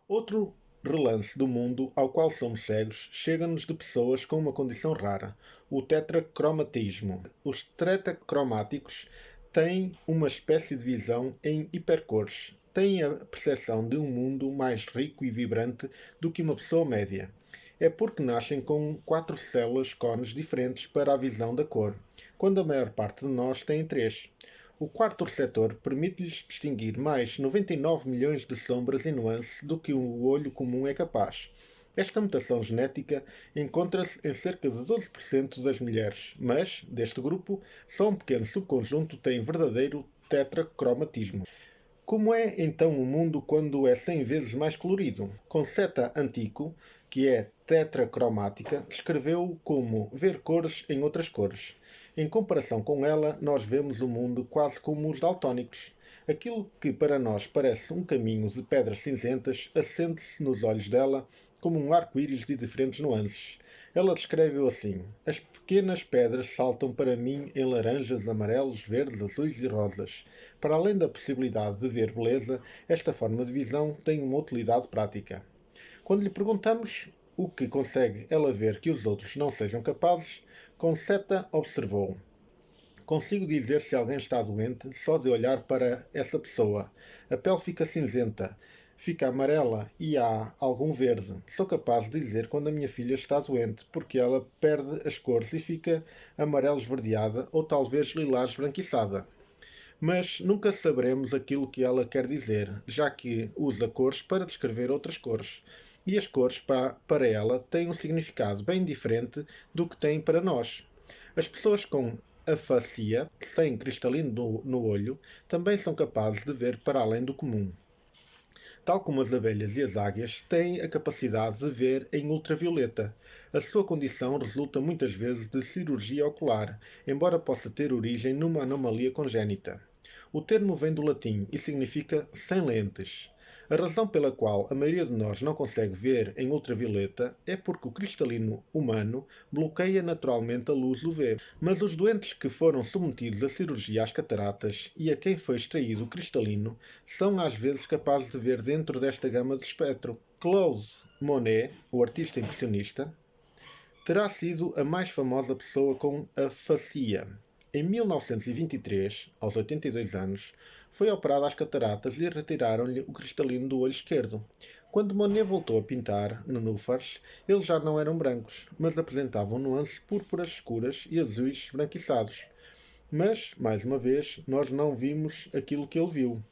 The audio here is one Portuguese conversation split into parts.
Outro relance do mundo ao qual somos cegos chega-nos de pessoas com uma condição rara, o tetracromatismo. Os tetracromáticos têm uma espécie de visão em hipercores. Têm a percepção de um mundo mais rico e vibrante do que uma pessoa média. É porque nascem com 4 células cones diferentes para a visão da cor, quando a maior parte de nós tem 3. O quarto receptor permite-lhes distinguir mais 99 milhões de sombras e nuances do que o olho comum é capaz. Esta mutação genética encontra-se em cerca de 12% das mulheres, mas, deste grupo, só um pequeno subconjunto tem verdadeiro tetracromatismo. Como é então o mundo quando é 100 vezes mais colorido? Concetta Antico, que é tetracromática, descreveu-o como ver cores em outras cores. Em comparação com ela, nós vemos o mundo quase como os daltónicos. Aquilo que para nós parece um caminho de pedras cinzentas acende-se nos olhos dela como um arco-íris de diferentes nuances. Ela descreve-o assim: as pequenas pedras saltam para mim em laranjas, amarelos, verdes, azuis e rosas. Para além da possibilidade de ver beleza, esta forma de visão tem uma utilidade prática. Quando lhe perguntamos o que consegue ela ver que os outros não sejam capazes, Concetta observou: consigo dizer se alguém está doente só de olhar para essa pessoa. A pele fica cinzenta, fica amarela e há algum verde. Sou capaz de dizer quando a minha filha está doente, porque ela perde as cores e fica amarelo esverdeada ou talvez lilás esbranquiçada. Mas nunca saberemos aquilo que ela quer dizer, já que usa cores para descrever outras cores. E as cores, para ela, têm um significado bem diferente do que têm para nós. As pessoas com afasia, sem cristalino no olho, também são capazes de ver para além do comum. Tal como as abelhas e as águias, têm a capacidade de ver em ultravioleta. A sua condição resulta muitas vezes de cirurgia ocular, embora possa ter origem numa anomalia congénita. O termo vem do latim e significa sem lentes. A razão pela qual a maioria de nós não consegue ver em ultravioleta é porque o cristalino humano bloqueia naturalmente a luz UV. Mas os doentes que foram submetidos à cirurgia às cataratas e a quem foi extraído o cristalino são às vezes capazes de ver dentro desta gama de espectro. Claude Monet, o artista impressionista, terá sido a mais famosa pessoa com afasia. Em 1923, aos 82 anos, foi operado às cataratas e retiraram-lhe o cristalino do olho esquerdo. Quando Monet voltou a pintar nenúfares, eles já não eram brancos, mas apresentavam nuances púrpuras escuras e azuis esbranquiçados. Mas, mais uma vez, nós não vimos aquilo que ele viu.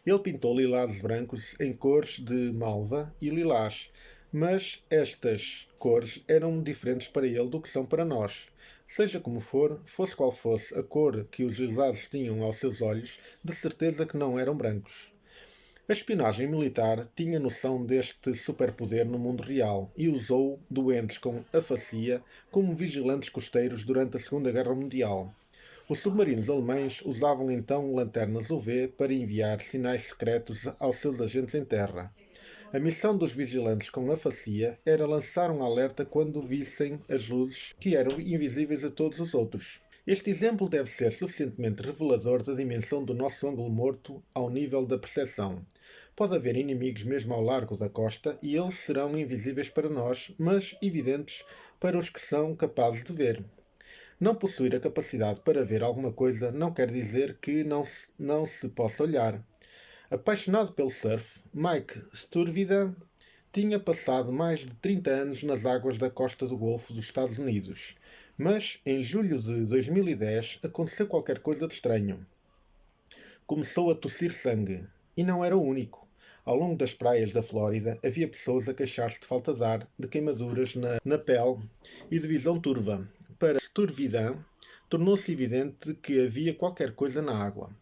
Ele pintou lilás brancos em cores de malva e lilás, mas estas cores eram diferentes para ele do que são para nós. Seja como for, fosse qual fosse a cor que os lilás tinham aos seus olhos, de certeza que não eram brancos. A espionagem militar tinha noção deste superpoder no mundo real e usou doentes com afasia como vigilantes costeiros durante a Segunda Guerra Mundial. Os submarinos alemães usavam então lanternas UV para enviar sinais secretos aos seus agentes em terra. A missão dos vigilantes com afasia era lançar um alerta quando vissem as luzes que eram invisíveis a todos os outros. Este exemplo deve ser suficientemente revelador da dimensão do nosso ângulo morto ao nível da percepção. Pode haver inimigos mesmo ao largo da costa e eles serão invisíveis para nós, mas evidentes para os que são capazes de ver. Não possuir a capacidade para ver alguma coisa não quer dizer que não se possa olhar. Apaixonado pelo surf, Mike Sturvida tinha passado mais de 30 anos nas águas da costa do Golfo dos Estados Unidos. Mas, em julho de 2010, aconteceu qualquer coisa de estranho. Começou a tossir sangue. E não era o único. Ao longo das praias da Flórida havia pessoas a queixar-se de falta de ar, de queimaduras na pele e de visão turva. Para Sturvidan, tornou-se evidente que havia qualquer coisa na água.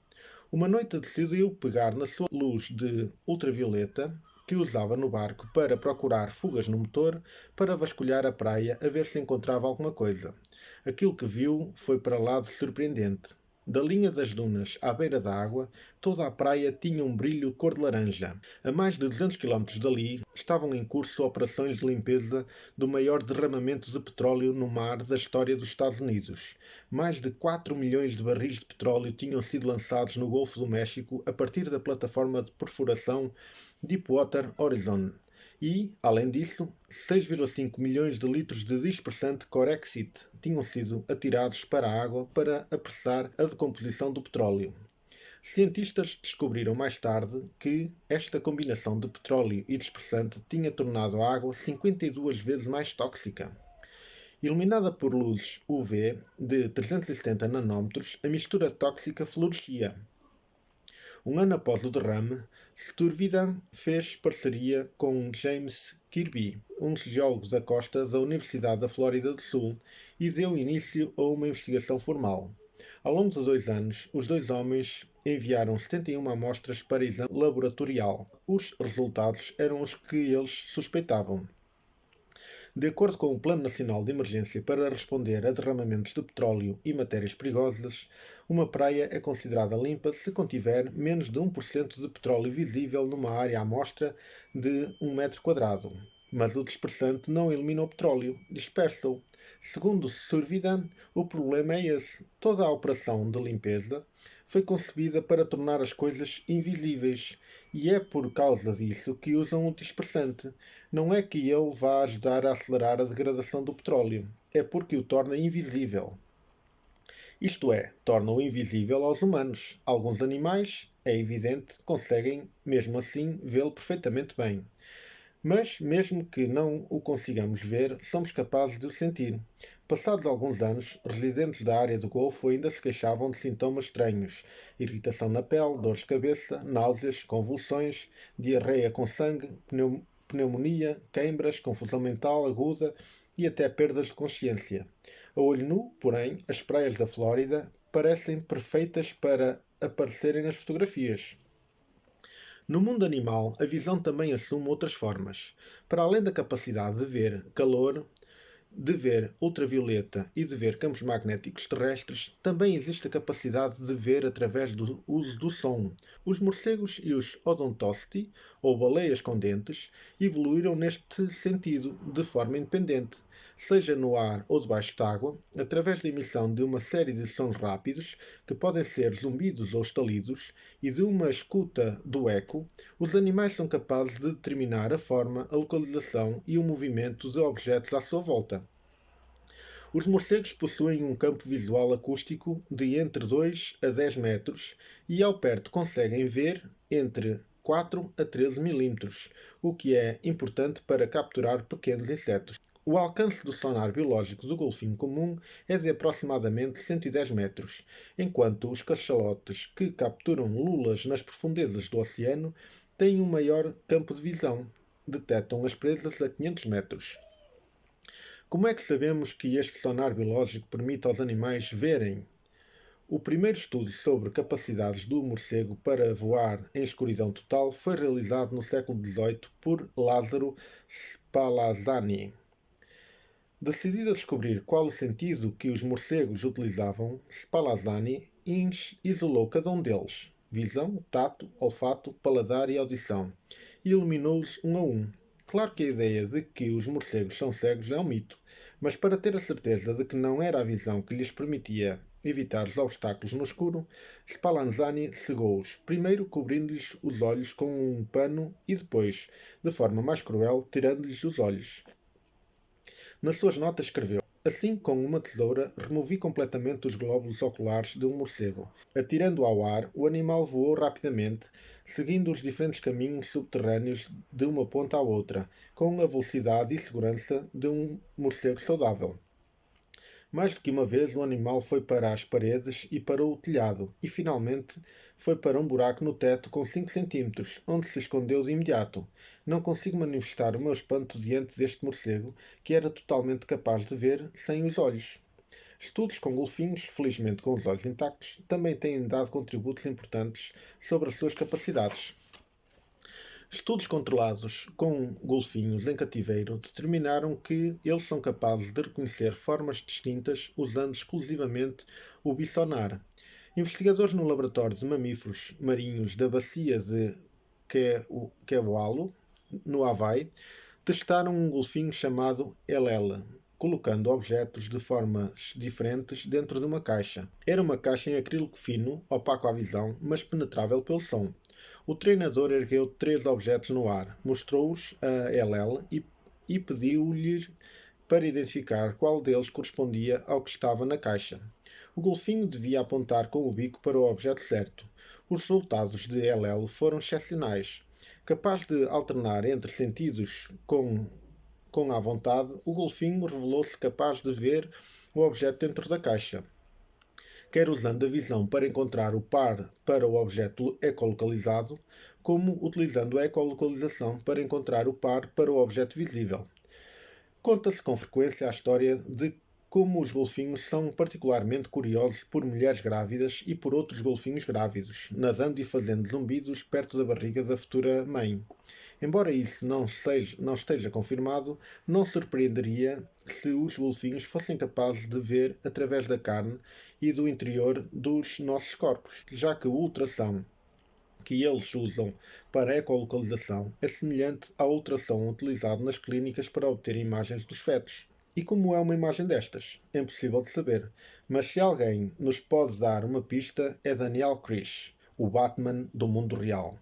Uma noite decidiu pegar na sua luz de ultravioleta que usava no barco para procurar fugas no motor para vasculhar a praia a ver se encontrava alguma coisa. Aquilo que viu foi para lá de surpreendente. Da linha das dunas à beira da água, toda a praia tinha um brilho cor de laranja. A mais de 200 km dali estavam em curso operações de limpeza do maior derramamento de petróleo no mar da história dos Estados Unidos. Mais de 4 milhões de barris de petróleo tinham sido lançados no Golfo do México a partir da plataforma de perfuração Deepwater Horizon e, além disso, 6,5 milhões de litros de dispersante Corexit tinham sido atirados para a água para apressar a decomposição do petróleo. Cientistas descobriram mais tarde que esta combinação de petróleo e dispersante tinha tornado a água 52 vezes mais tóxica. Iluminada por luzes UV de 370 nanômetros, a mistura tóxica florescia. Um ano após o derrame, Sturvidan fez parceria com James Kirby, um dos geólogos da costa da Universidade da Flórida do Sul, e deu início a uma investigação formal. Ao longo de 2 anos, os dois homens enviaram 71 amostras para exame laboratorial. Os resultados eram os que eles suspeitavam. De acordo com o Plano Nacional de Emergência para responder a derramamentos de petróleo e matérias perigosas, uma praia é considerada limpa se contiver menos de 1% de petróleo visível numa área à amostra de 1 metro quadrado. Mas o dispersante não elimina o petróleo, dispersa-o. Segundo Survidan, o problema é esse. Toda a operação de limpeza foi concebida para tornar as coisas invisíveis, e é por causa disso que usam o dispersante. Não é que ele vá ajudar a acelerar a degradação do petróleo, é porque o torna invisível. Isto é, torna-o invisível aos humanos. Alguns animais, é evidente, conseguem, mesmo assim, vê-lo perfeitamente bem. Mas, mesmo que não o consigamos ver, somos capazes de o sentir. Passados alguns anos, residentes da área do Golfo ainda se queixavam de sintomas estranhos: irritação na pele, dores de cabeça, náuseas, convulsões, diarreia com sangue, pneumonia, queimbras, confusão mental aguda e até perdas de consciência. A olho nu, porém, as praias da Flórida parecem perfeitas para aparecerem nas fotografias. No mundo animal, a visão também assume outras formas. Para além da capacidade de ver calor, de ver ultravioleta e de ver campos magnéticos terrestres, também existe a capacidade de ver através do uso do som. Os morcegos e os odontoceti, ou baleias com dentes, evoluíram neste sentido, de forma independente, seja no ar ou debaixo d'água, através da emissão de uma série de sons rápidos, que podem ser zumbidos ou estalidos, e de uma escuta do eco. Os animais são capazes de determinar a forma, a localização e o movimento de objetos à sua volta. Os morcegos possuem um campo visual acústico de entre 2 a 10 metros e ao perto conseguem ver entre 4 a 13 milímetros, o que é importante para capturar pequenos insetos. O alcance do sonar biológico do golfinho comum é de aproximadamente 110 metros, enquanto os cachalotes que capturam lulas nas profundezas do oceano têm um maior campo de visão. Detectam as presas a 500 metros. Como é que sabemos que este sonar biológico permite aos animais verem? O primeiro estudo sobre capacidades do morcego para voar em escuridão total foi realizado no século XVIII por Lázaro Spallanzani. Decidido a descobrir qual o sentido que os morcegos utilizavam, Spallanzani isolou cada um deles: visão, tato, olfato, paladar e audição, e eliminou-os um a um. Claro que a ideia de que os morcegos são cegos é um mito, mas para ter a certeza de que não era a visão que lhes permitia evitar os obstáculos no escuro, Spallanzani cegou-os, primeiro cobrindo-lhes os olhos com um pano e depois, de forma mais cruel, tirando-lhes os olhos. Nas suas notas escreveu: assim, com uma tesoura, removi completamente os glóbulos oculares de um morcego. Atirando-o ao ar, o animal voou rapidamente, seguindo os diferentes caminhos subterrâneos de uma ponta à outra, com a velocidade e segurança de um morcego saudável. Mais do que uma vez o animal foi para as paredes e para o telhado, e finalmente foi para um buraco no teto com 5 centímetros, onde se escondeu de imediato. Não consigo manifestar o meu espanto diante deste morcego, que era totalmente capaz de ver sem os olhos. Estudos com golfinhos, felizmente com os olhos intactos, também têm dado contributos importantes sobre as suas capacidades. Estudos controlados com golfinhos em cativeiro determinaram que eles são capazes de reconhecer formas distintas usando exclusivamente o bissonar. Investigadores no laboratório de mamíferos marinhos da bacia de Kewalo, no Havaí, testaram um golfinho chamado Elele, colocando objetos de formas diferentes dentro de uma caixa. Era uma caixa em acrílico fino, opaco à visão, mas penetrável pelo som. O treinador ergueu 3 objetos no ar, mostrou-os a LL e pediu-lhe para identificar qual deles correspondia ao que estava na caixa. O golfinho devia apontar com o bico para o objeto certo. Os resultados de LL foram excepcionais. Capaz de alternar entre sentidos com à vontade, o golfinho revelou-se capaz de ver o objeto dentro da caixa, quer usando a visão para encontrar o par para o objeto ecolocalizado, como utilizando a ecolocalização para encontrar o par para o objeto visível. Conta-se com frequência a história de como os golfinhos são particularmente curiosos por mulheres grávidas e por outros golfinhos grávidos, nadando e fazendo zumbidos perto da barriga da futura mãe. Embora isso não esteja confirmado, não surpreenderia se os golfinhos fossem capazes de ver através da carne e do interior dos nossos corpos, já que o ultrassom que eles usam para a ecolocalização é semelhante ao ultrassom utilizado nas clínicas para obter imagens dos fetos. E como é uma imagem destas? É impossível de saber, mas se alguém nos pode dar uma pista é Daniel Craig, o Batman do mundo real.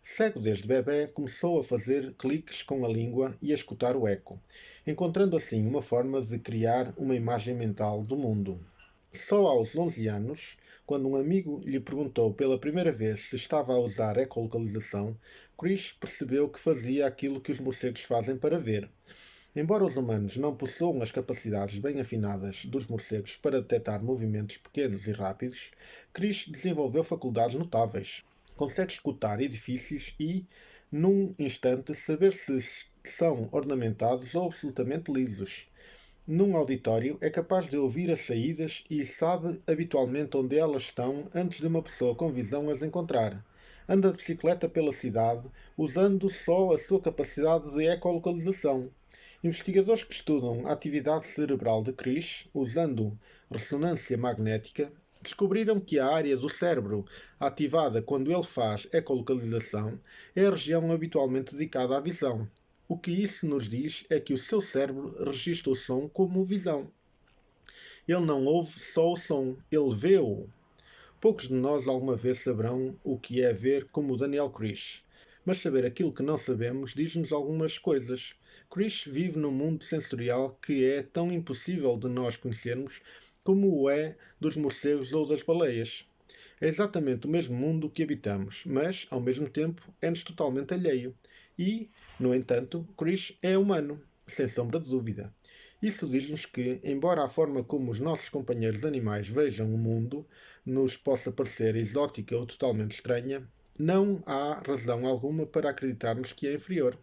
Cego desde bebê, começou a fazer cliques com a língua e a escutar o eco, encontrando assim uma forma de criar uma imagem mental do mundo. Só aos 11 anos, quando um amigo lhe perguntou pela primeira vez se estava a usar ecolocalização, Chris percebeu que fazia aquilo que os morcegos fazem para ver. Embora os humanos não possuam as capacidades bem afinadas dos morcegos para detectar movimentos pequenos e rápidos, Chris desenvolveu faculdades notáveis. Consegue escutar edifícios e, num instante, saber se são ornamentados ou absolutamente lisos. Num auditório, é capaz de ouvir as saídas e sabe habitualmente onde elas estão antes de uma pessoa com visão as encontrar. Anda de bicicleta pela cidade, usando só a sua capacidade de ecolocalização. Investigadores que estudam a atividade cerebral de Chris, usando ressonância magnética, descobriram que a área do cérebro ativada quando ele faz ecolocalização é a região habitualmente dedicada à visão. O que isso nos diz é que o seu cérebro registra o som como visão. Ele não ouve só o som, ele vê-o. Poucos de nós alguma vez saberão o que é ver como Daniel Craig. Mas saber aquilo que não sabemos diz-nos algumas coisas. Chris vive num mundo sensorial que é tão impossível de nós conhecermos como o é dos morcegos ou das baleias. É exatamente o mesmo mundo que habitamos, mas, ao mesmo tempo, é-nos totalmente alheio. E, no entanto, Chris é humano, sem sombra de dúvida. Isso diz-nos que, embora a forma como os nossos companheiros animais vejam o mundo nos possa parecer exótica ou totalmente estranha, não há razão alguma para acreditarmos que é inferior.